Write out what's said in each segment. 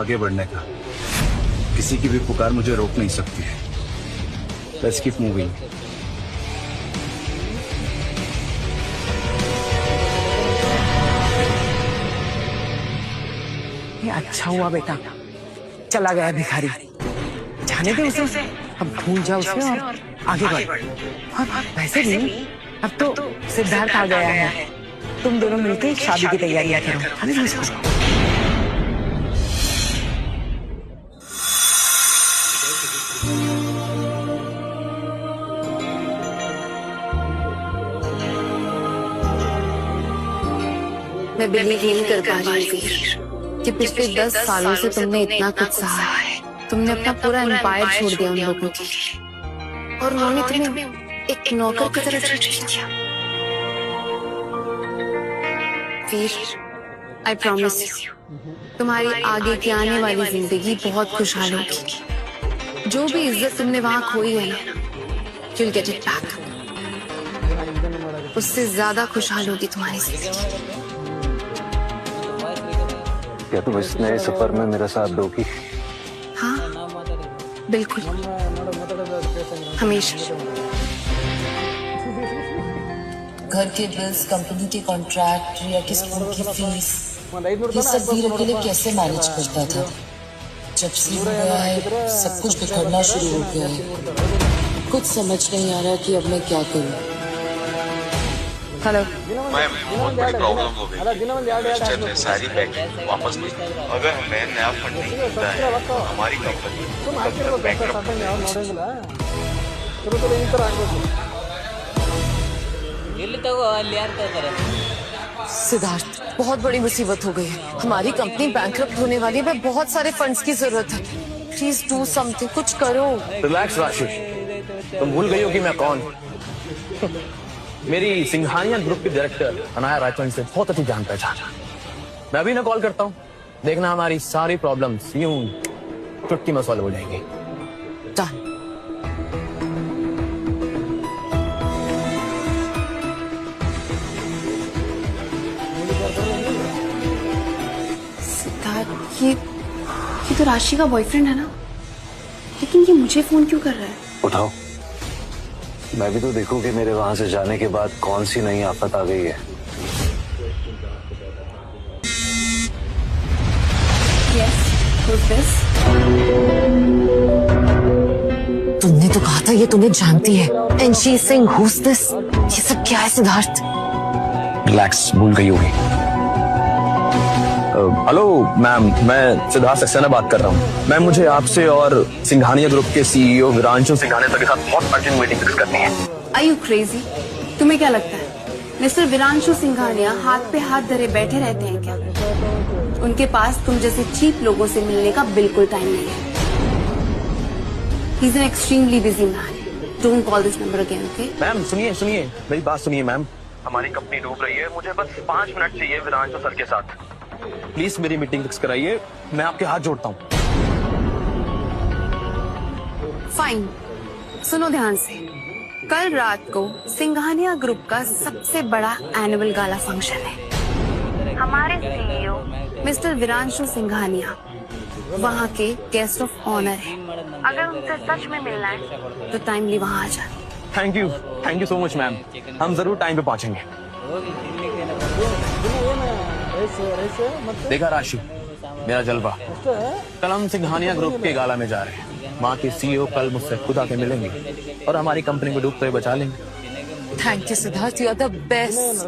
आगे बढ़ने का। किसी की भी पुकार मुझे रोक नहीं सकती है। Let's keep moving. ये अच्छा हुआ बेटा, चला गया भिखारी। जाने दे उसे, अब भूल जा उसे और आगे बढ़। और वैसे भी अब तो सिद्धार्थ आ गया है, तुम दोनों मिलकर शादी की तैयारियां करो। अरे मुझको मैं बिलीव नहीं कर पा रही हूँ वीर कि पिछले 10 सालों से तुमने इतना कुछ सहा है। तुमने अपना पूरा एम्पायर छोड़ दिया उन लोगों के लिए और उन्होंने तुम्हें एक नौकर की तरह ट्रीट किया। वीर, आई प्रॉमिस यू, तुम्हारी आगे की आने वाली जिंदगी बहुत खुशहाल होगी। जो भी इज्जत तुमने वहां खोई है ना, you'll get it back। उससे ज्यादा खुशहाल होगी तुम्हारी जिंदगी। क्या तुम इस नए सफर में मेरा साथ दोगी? हाँ बिल्कुल, हमेशा। घर के बिल्स, कंपनी के कॉन्ट्रैक्ट या किसी की फीस, ये सब वीर अकेले कैसे मैनेज करता था। जब से हो गया है सब कुछ बिखरना शुरू हो गया है। कुछ समझ नहीं आ रहा कि अब मैं क्या करूं। हेलो मैम, बहुत बड़ी प्रॉब्लम हो गई। मिस्टर ने सारी पैकेज वापस ली। अगर हमें नया फंड नहीं मिलता है तो हमारी कंपनी बैंकरप्ट हो जाएगी। सिद्धार्थ, बहुत बड़ी मुसीबत हो गई है। हमारी कंपनी बैंकरप्ट होने वाली है। बहुत सारे फंड्स की जरूरत है। प्लीज डू समथिंग, कुछ करो। रिलैक्स राशि, तुम भूल गई हो कि मैं कौन। मेरी सिंघानिया ग्रुप के डायरेक्टर अनाया रायचंद से बहुत अच्छी जान पहचान। मैं अभी ना कॉल करता हूँ, देखना हमारी सारी प्रॉब्लम्स यूं चुटकी में सॉल्व हो जाएंगी। डन। सिद्धार्थ, ये तो राशि का बॉयफ्रेंड है ना, लेकिन ये मुझे फोन क्यों कर रहा है? उठाओ, मैं भी तो देखूं कि मेरे वहां से जाने के बाद कौन सी नई आफत आ गई है। Yes, who's this? तुमने तो कहा था ये तुम्हें जानती है। And she is saying who is this? ये सब क्या है सिद्धार्थ? रिलैक्स, भूल गई होगी। हेलो मैम, मैं सिद्धार्थ सक्सेना बात कर रहा हूँ। मैम, मुझे आपसे और सिंघानिया ग्रुप के सीईओ विरांशु सिंघानिया के साथ बहुत अर्जेंट मीटिंग फिक्स करनी है। Are you crazy? तुम्हें क्या लगता है मिस्टर विरांशु सिंघानिया हाथ पे हाथ धरे बैठे रहते हैं क्या? उनके पास तुम जैसे चीप लोगों से मिलने का बिल्कुल टाइम नहीं है। He's an extremely busy man. Don't call this number again, okay? Ma'am सुनिए, मेरी बात सुनिए मैम। हमारी कंपनी डूब रही है, मुझे बस 5 मिनट चाहिए विरांशु सर के साथ। प्लीज मेरी मीटिंग फिक्स कराइए, मैं आपके हाथ जोड़ता हूँ। फाइन, सुनो ध्यान से। कल रात को सिंघानिया ग्रुप का सबसे बड़ा एनुअल गाला फंक्शन है। हमारे सीईओ मिस्टर विरांशु सिंघानिया वहाँ के गेस्ट ऑफ ऑनर है। अगर उनसे सच में मिलना है तो टाइमली वहाँ आ जाए। Thank you so much ma'am, हम जरूर टाइम पे पहुँचेंगे। देखा राशि, मेरा जलवा। कल हम सिंघानिया ग्रुप के गाला में जा रहे हैं। वहाँ के सीईओ कल मुझसे खुद आके मिलेंगे और हमारी कंपनी को डूबते हुए बचा लेंगे। Thank you Siddharth, you are the best.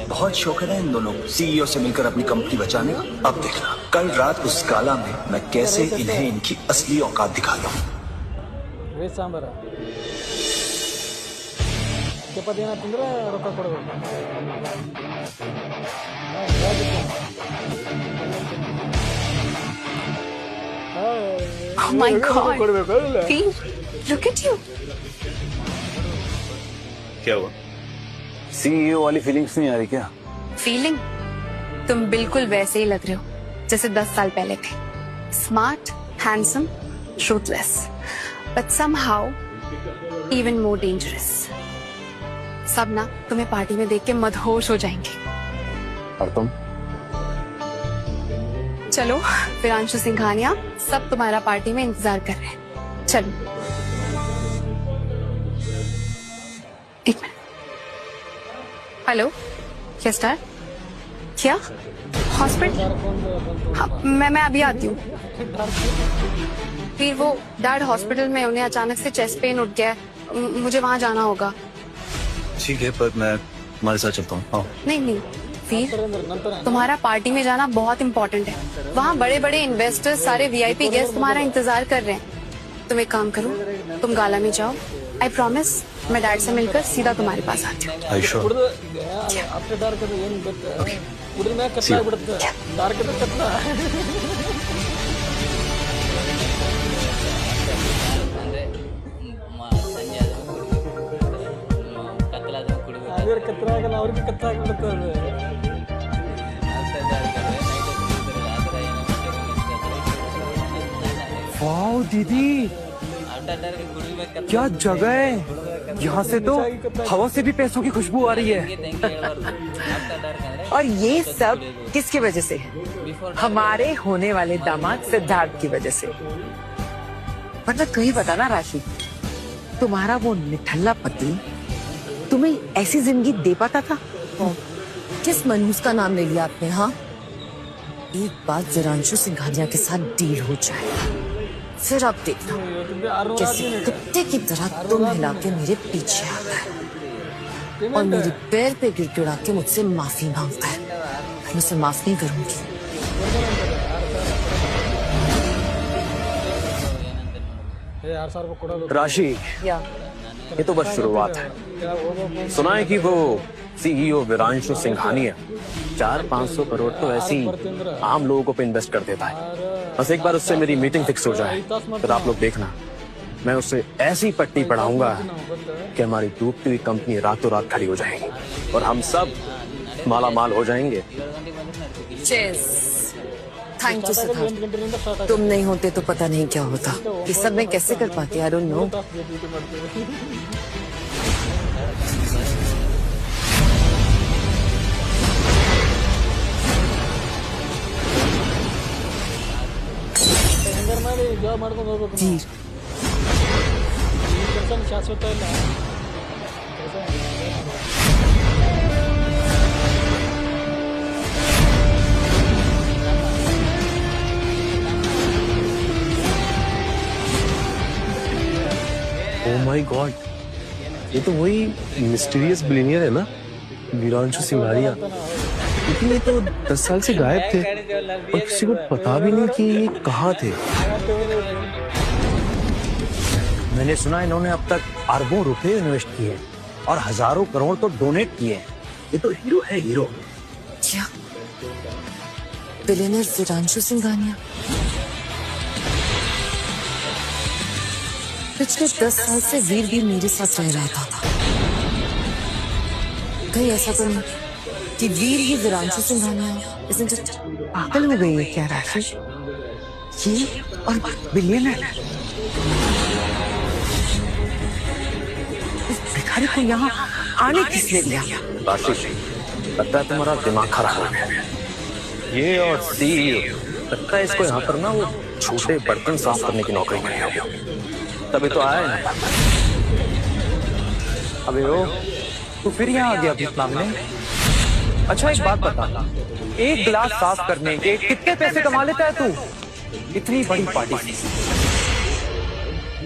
बहुत शौक है ना इन दोनों सीईओ से मिलकर अपनी कंपनी बचाने का। अब देखना कल रात उस गाला में मैं कैसे इन्हें इनकी असली औकात दिखाता हूँ। Oh my God! Steve, look at you. क्या हुआ? सीईओ वाली फीलिंग्स नहीं आ रही क्या? फीलिंग? तुम बिल्कुल वैसे ही लग रहे हो जैसे 10 साल पहले थे। Smart, handsome, truthless, but somehow even more dangerous. सब ना तुम्हें पार्टी में देख के मदहोश हो जाएंगे। और तुम? चलो फिर अंशु सिंघानिया सब तुम्हारा पार्टी में इंतजार कर रहे हैं। चलो एक मिनट। हेलो यस डैड, क्या हॉस्पिटल? हाँ, मैं अभी आती हूँ। फिर वो डैड हॉस्पिटल में, उन्हें अचानक से चेस्ट पेन उठ गया है, मुझे वहाँ जाना होगा। ठीक है, पर मैं तुम्हारे साथ चलता हूँ। हाँ। नहीं फिर तुम्हारा पार्टी में जाना बहुत इम्पोर्टेंट है। वहाँ बड़े बड़े इन्वेस्टर्स, सारे वीआईपी गेस्ट तुम्हारा इंतजार कर रहे हैं। तुम एक काम करो, तुम गाला में जाओ। आई प्रॉमिस मैं डैड से मिलकर सीधा तुम्हारे पास आती हूँ। Are you sure? वाओ दीदी, क्या जगह है। यहाँ से तो हवा से भी पैसों की खुशबू आ रही है। और ये सब किसकी वजह से? हमारे होने वाले दामाद सिद्धार्थ की वजह से। मतलब तू ही बता ना राशि, तुम्हारा वो निठल्ला पति तुम्हें ऐसी जिंदगी दे पाता था? किस मनहूस का नाम ले लिया आपने? हाँ, एक बात विरांशु सिंघानिया के साथ डील हो जाए, फिर आप देखना कैसे कुत्ते की तरह तुम हिला के मेरे पीछे आता है और मेरे पैर पे गिड़गिड़ा के मुझसे माफी मांगता है। मैं उसे माफ नहीं करूंगी। राशि, ये तो बस शुरुआत है। सुना है कि वो सीईओ विरांशु सिंघानिया 400-500 करोड़ तो ऐसी आम लोगों को इन्वेस्ट कर देता है। बस एक बार उससे मेरी मीटिंग फिक्स हो जाए, फिर आप लोग देखना, मैं उससे ऐसी पट्टी पढ़ाऊंगा कि हमारी डूबती हुई कंपनी रातों रात खड़ी हो जाएगी और हम सब माला माल हो जाएंगे। थैंक यू सिद्धार्थ, तुम नहीं होते तो पता नहीं क्या होता। ये सब मैं कैसे कर पाती? I don't know. Veer, oh my God, ये तो वही मिस्टीरियस बिलियनियर है ना, विरांशु सिंघानिया। लेकिन ये तो 10 साल से गायब थे और किसी को पता भी नहीं कि ये कहाँ थे। मैंने सुना इन्होंने अब तक अरबों रुपए इन्वेस्ट किए और हजारों करोड़ तो डोनेट किए। ये तो हीरो है, हीरो। क्या बिलियनर विरांशु सिंघानिया पिछले 10 साल से वीर भी मेरे साथ रह रहा था। कहीं ऐसा तो नहीं कि वीर ही विरांशु सिंघानिया? इसने पागल हो गई है क्या राशि? ये और बिलियनर, इस भिखारी को यहाँ आने किसने दिया? राशि, लगता है तुम्हारा दिमाग खराब हो गया। ये और सीईओ, लगता है इसको यहाँ पर ना वो छोटे बर्तन साफ करने की नौकरी मिली होगी, तभी तो आया है ना। अबे ओ, तू फिर यहाँ आ गया अपने मामले। अच्छा एक बात बता, एक गिलास साफ करने के कितने पैसे कमा लेता है तू? इतनी बड़ी पार्टी,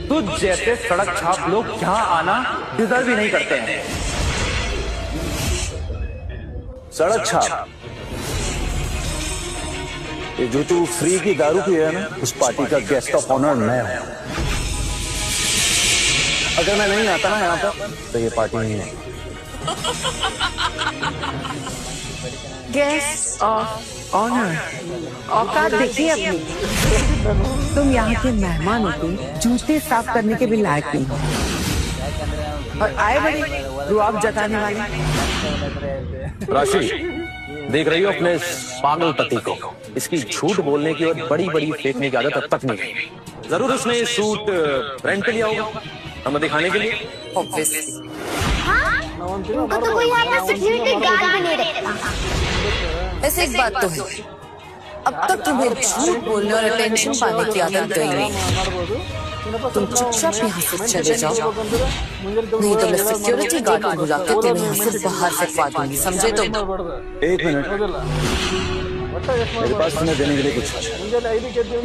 तुझ जैसे सड़क छाप लोग यहाँ आना डिजर्व ही नहीं करते हैं। सड़क छाप? ये जो तू फ्री की दारू पी है ना, उस पार्टी का गेस्ट ऑफ ऑनर मैं हूं। अगर मैं नहीं आता ना यहाँ पर तो ये पार्टी नहीं है। गेस्ट ऑफ ऑनर, औकात देखिए अपनी। तुम यहाँ के मेहमानों के जूते साफ करने के भी लायक नहीं हो और आए बड़े रुआब जताने वाले। राशि, देख रही हो अपने पागल पति को? इसकी झूठ बोलने की और बड़ी बड़ी फेंकने की आदत अब तक नहीं गई। जरूर उसने ये सूट रेंट पे लिया होगा हमें दिखाने के लिए। उनको तो कोई यहाँ पर सिक्योरिटी गार्ड भी नहीं रखता। ऐसे एक बात तो है, अब तक तुम्हें झूठ बोलने और अटेंशन पाने की आदत गई नहीं। तुम चुपचाप यहाँ से चले जाओ, नहीं तो मैं सिक्योरिटी गार्ड को बुला के तुम्हें यहाँ से बाहर फेंकवा दूंगी, समझे तुम? एक मिनट, मेरे पास तुम्हें देने के लिए कुछ है।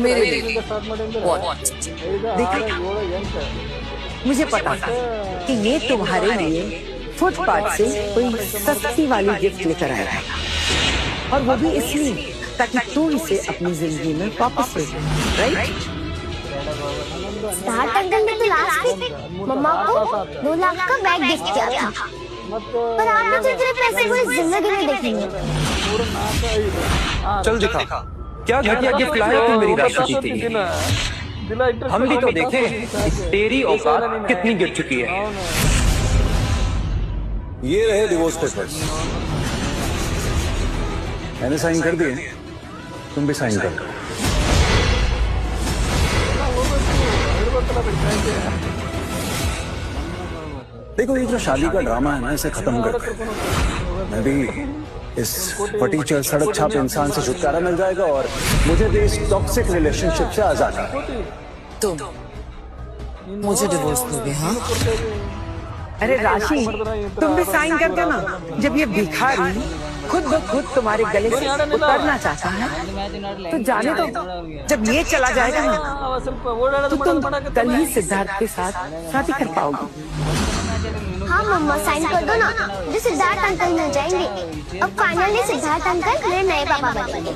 मेरे लिए What? देखा, मुझे पता था कि ये तुम्हारे लिए फुटपाथ से कोई सस्ती वाली गिफ्ट लेकर आया है, और वो भी इसलिए ताकि तू इसे अपनी जिंदगी में वापस ले, राइट? सिद्धार्थ अंकल ने तो लास्ट वीक मम्मा को 2 लाख का बैग गिफ्ट किया था, पर आप मुझे इतने पैसे पूरी जिंदगी में देखेंगे। चल दिखा, क्या घटिया गिफ्ट लाया तुम मेरी राशि के लिए। हम भी तो देखें तेरी औकात कितनी गिर चुकी है। ये रहे डिवोर्स पेपर्स, मैंने साइन कर दिए, तुम भी साइन कर दो। देखो, ये जो शादी का ड्रामा है ना, इसे खत्म कर। मैं भी इस फटीचर सड़क छाप इंसान से छुटकारा मिल जाएगा और मुझे भी इस टॉक्सिक रिलेशनशिप से आजादी। तुम मुझे डिवोर्स दोगे? हाँ, अरे राशि, तुम भी साइन कर देना। जब ये भिखारी खुद ब खुद तुम्हारे गले से उतरना चाहता है तो जाने दो। जब ये चला जाएगा ना तो तुम कल ही सिद्धार्थ के साथ शादी कर पाओगे। हाँ मम्मा, साइन कर दो ना, जो सिद्धार्थ अंकल मिल जाएंगे। अब फाइनली सिद्धार्थ अंकल मेरे नए पापा बनेंगे।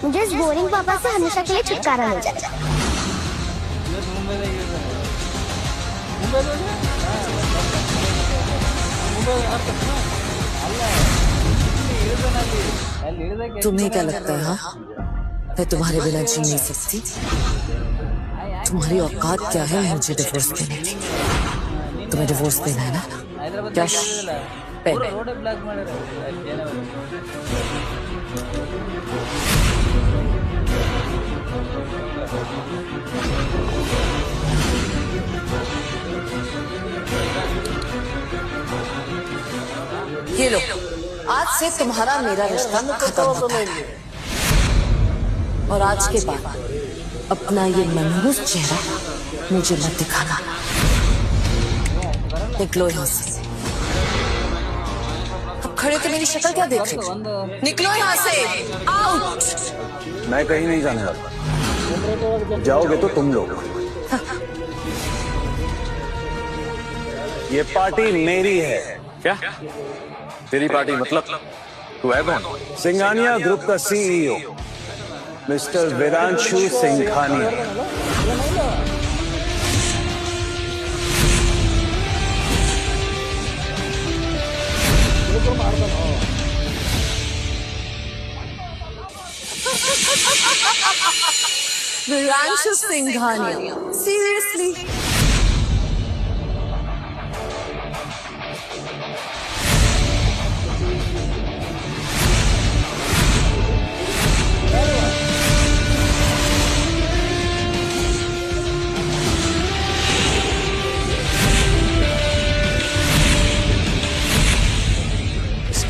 मुझे इस बोरिंग पापा से हमेशा के लिए छुटकारा मिल जाएगा। तुम्हें क्या लगता है? हाँ, मैं तुम्हारे बिना जी नहीं सकती। तुम्हारी औकात क्या है मुझे डिवोर्स देने की? तुम्हें डिवोर्स देना है ना? Cash pen. ये लो, आज से तुम्हारा मेरा रिश्ता खत्म होता है, और आज के बाद अपना ये मनहूस चेहरा मुझे मत दिखाना। निकलो यहाँ से। अब खड़े तो मेरी शक्ल क्या देख रहे हो? निकलो यहाँ से, आउट। मैं कहीं नहीं जाने वाला, जाओगे तो तुम लोग। ये पार्टी मेरी है। क्या तेरी पार्टी? मतलब तू है कौन? सिंघानिया ग्रुप का CEO mister Viranshu Singhania. Viranshu Singhania, seriously?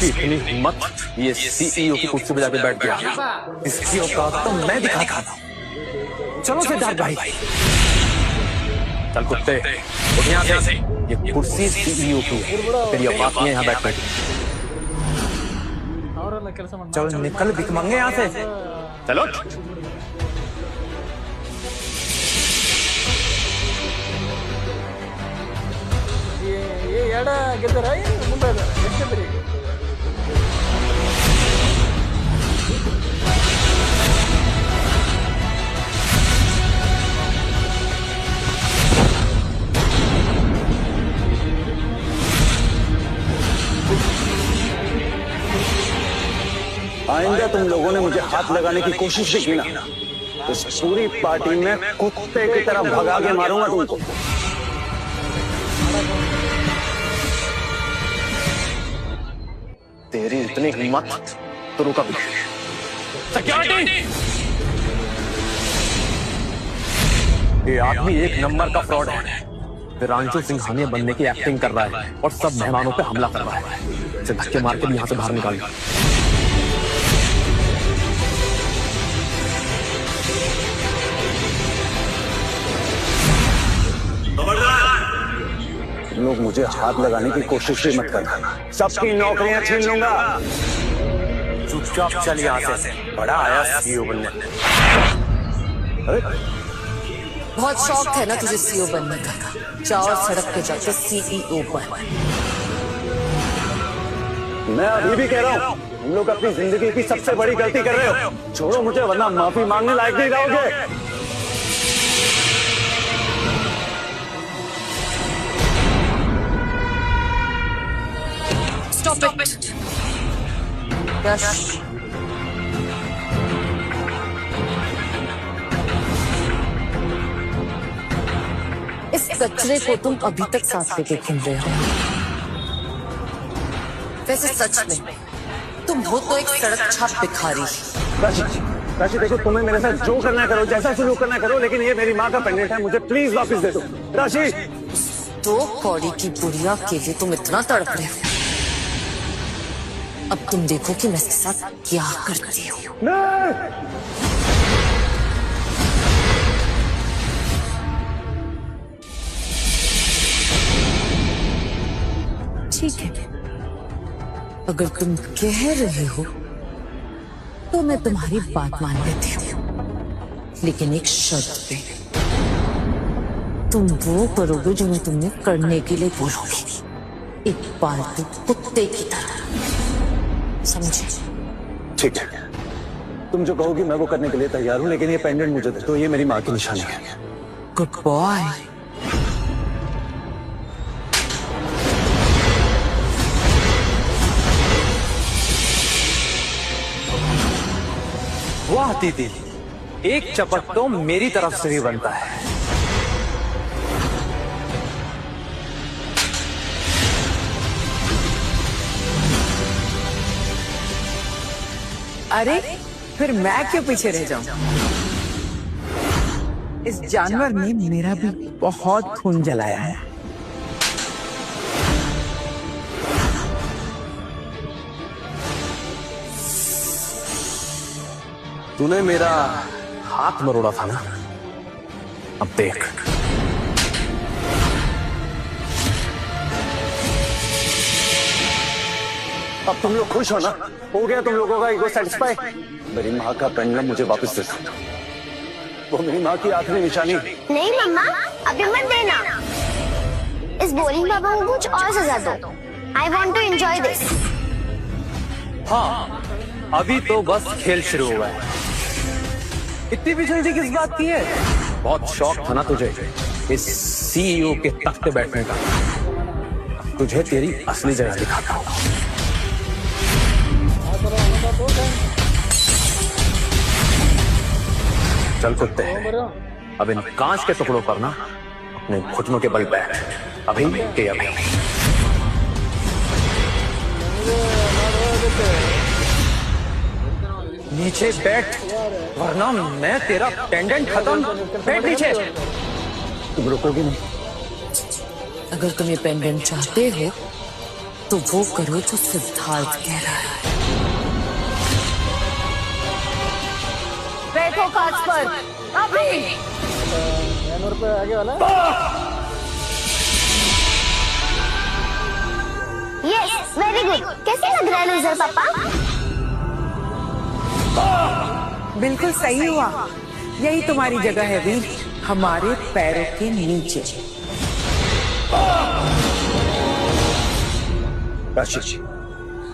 इतनी हिम्मत, ये सीईओ की कुर्सी पे जाके बैठ गया। इसकी औकात तो मैं दिखाता हूं। चलो सिद्धार्थ भाई, चल कुत्ते, उठ यहाँ से। ये कुर्सी सीईओ की है, तेरी औकात नहीं है यहाँ बैठने की। चल निकल भिखमंगे यहाँ से। चलो। ये एड़ा ಗೆದ್ದರ ಮುಂದೆ ಎಷ್ಟು आइंदा तुम लोगों ने मुझे हाथ लगाने की कोशिश भी की ना, तो इस पूरी पार्टी में कुत्ते की तरह भगा के मारूंगा तुमको। तेरी इतनी हिम्मत तो रुका भी। सिक्योरिटी! ये आदमी एक नंबर का फ्रॉड है। विरांशु सिंघानिया बनने की एक्टिंग कर रहा है और सब मेहमानों पे हमला कर रहा है। इसे धक्के मार के भी यहाँ से बाहर निकाल। मुझे हाथ लगाने की कोशिश भी मत करना, सबकी नौकरियां छीन लूंगा। चुपचाप चल यहाँ से, बड़ा आया सीईओ बनने। अरे बहुत शौक है ना तुझे सीईओ बनने का, जाओ सड़क पे जाके सीईओ बन। मैं अभी भी कह रहा हूँ, तुम लोग अपनी जिंदगी की सबसे बड़ी गलती कर रहे हो। छोड़ो मुझे, वरना माफी मांगने लायक नहीं रहोगे। Stop it. यश, इस कचरे को तुम अभी तक साथ लेके घूम रहे हो। वैसे सच में तुम हो तो एक सड़क छाप भिखारी। राशि देखो, तुम्हें मेरे साथ जो करना करो, जैसा सलूक करना करो, लेकिन ये मेरी माँ का पेंडेंट है, मुझे प्लीज वापस दे दो। राशि, दो कौड़ी की बुढ़िया के लिए तुम इतना तड़प रहे हो। अब तुम देखो कि मैं इसके साथ क्या करती हूँ। ठीक है, अगर तुम कह रहे हो तो मैं तुम्हारी बात मान लेती हूँ, लेकिन एक शर्त पे। तुम वो करोगे जो मैं तुम्हें करने के लिए बोलूंगी, एक पालतू कुत्ते की तरह, समझे? ठीक है, तुम जो कहोगी मैं वो करने के लिए तैयार हूँ, लेकिन ये पेंडेंट मुझे दे दो, ये मेरी माँ की निशानी है। Good boy. वाह दीदी, एक चपट तो मेरी तरफ से भी बनता है। अरे फिर मैं क्यों पीछे रह जाऊं? इस जानवर ने मेरा भी बहुत खून जलाया है। तूने मेरा हाथ मरोड़ा था ना, अब देख। अब तुम लोग खुश हो ना? हो गया तुम लोगों का ईगो सेटिस्फाई? मेरी माँ का पेंडेंट मुझे वापस दे दो, वो मेरी माँ की आखिरी निशानी। नहीं मम्मा, अभी मत देना। इस बोरिंग पापा को कुछ और सजा दो। I want to enjoy this. हाँ, अभी तो बस खेल शुरू हुआ है। इतनी भी जल्दी किस बात की है? बहुत शौक था ना तुझे इस सीईओ के तख्त पे बैठने का, तुझे तेरी असली जगह दिखाता हूँ। चल कुत्ते, अब इन कांच के टुकड़ों पर ना अपने घुटनों के बल बैठ, अभी के अभी। नीचे बैठ, वरना मैं तेरा पेंडेंट खत्म। बैठ नीचे। तुम रुकोगे नहीं? अगर तुम ये पेंडेंट चाहते हो तो वो करो जो सिद्धार्थ कह रहा है। बैठो कांच पर अभी। आगे वाला। Yes, very good. कैसे लग रहा है लूजर पापा? बिल्कुल सही हुआ, यही तुम्हारी जगह है वीर, हमारे पैरों के नीचे। राशि,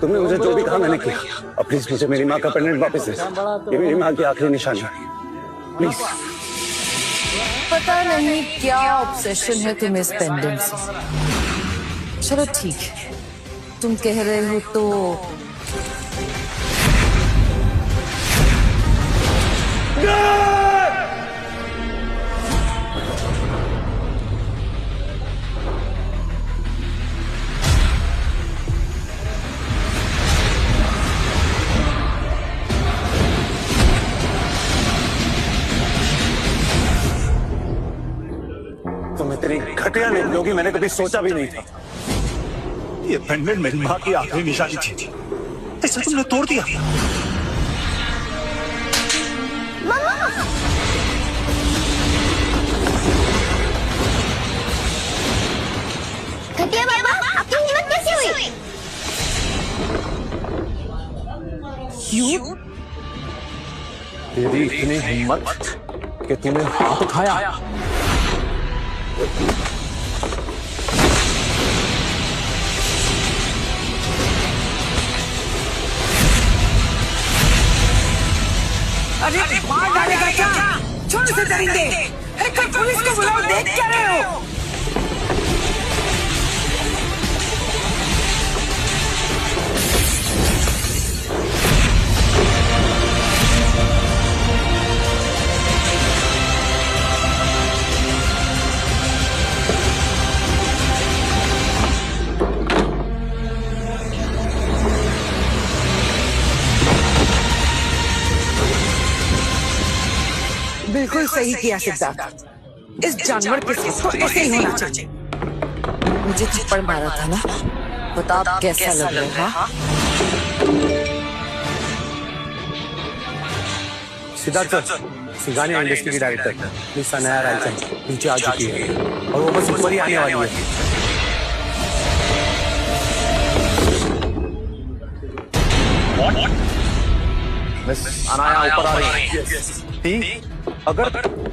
तुमने मुझे जो भी कहा मैंने किया। अब प्लीज मुझे मेरी माँ का पेंडेंट वापस दे दो, ये मेरी माँ की आखिरी निशानी है, प्लीज। पता नहीं क्या ऑब्सेशन है तुम्हें इस पेंडेंट से। चलो ठीक है, तुम कह रहे हो तो तुम्हें तेरी घटिया निकलोगी, मैंने कभी सोचा भी नहीं था। ये पेंडेंट मेरी माँ की आखिरी निशानी थी, इसे तुमने तोड़ दिया। घटिया तेरी इतनी हिम्मत कि तूने हाथ उठाया। अरे मार डालेगा क्या? छोड़ से डरेंगे। अरे कोई पुलिस को बुलाओ, देख क्या रहे हो? बिल्कुल सही किया सिद्धार्थ। इस जानवर के साथ तो ऐसे ही होना चाहिए। मुझे थप्पड़ मारा था ना, बता अब कैसा लग रहा है? सिद्धार्थ सर, सिंघानिया इंडस्ट्री की डायरेक्टर मिस सनाया रायचंद नीचे आ चुकी है और वो बस ऊपर ही आने वाली है। मिस अनाया ऊपर आ रही है। ठीक, अगर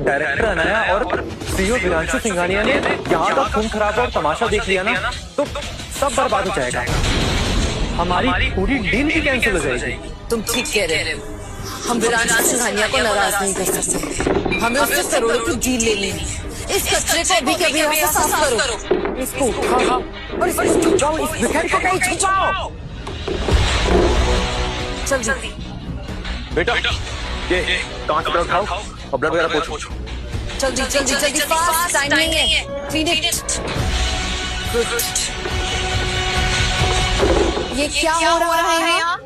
डायरेक्टर अनाया और सीईओ विरांशु सिंघानिया ने यहाँ का खून खराबा और तमाशा देख लिया ना, तो सब बर्बाद हो जाएगा। हमारी पूरी डील भी कैंसिल हो जाएगी। तुम ठीक कह रहे हो। हम विरांशु सिंघानिया को नाराज नहीं कर सकते। हमें उससे करोड़ों की डील लेनी है। इस कचरे को अभी कभी यहाँ से साफ करो। इसको उठाओ और इसको छुपाओ, इस भिखारी को कहीं छुपाओ। चल जल्दी। बेटा ये कांच पर उठाओ और ब्लड वगैरह पोंछो। जल्दी जल्दी जल्दी, फास्ट, टाइम नहीं है। Clean it. गुड। ये क्या हो रहा है यहाँ?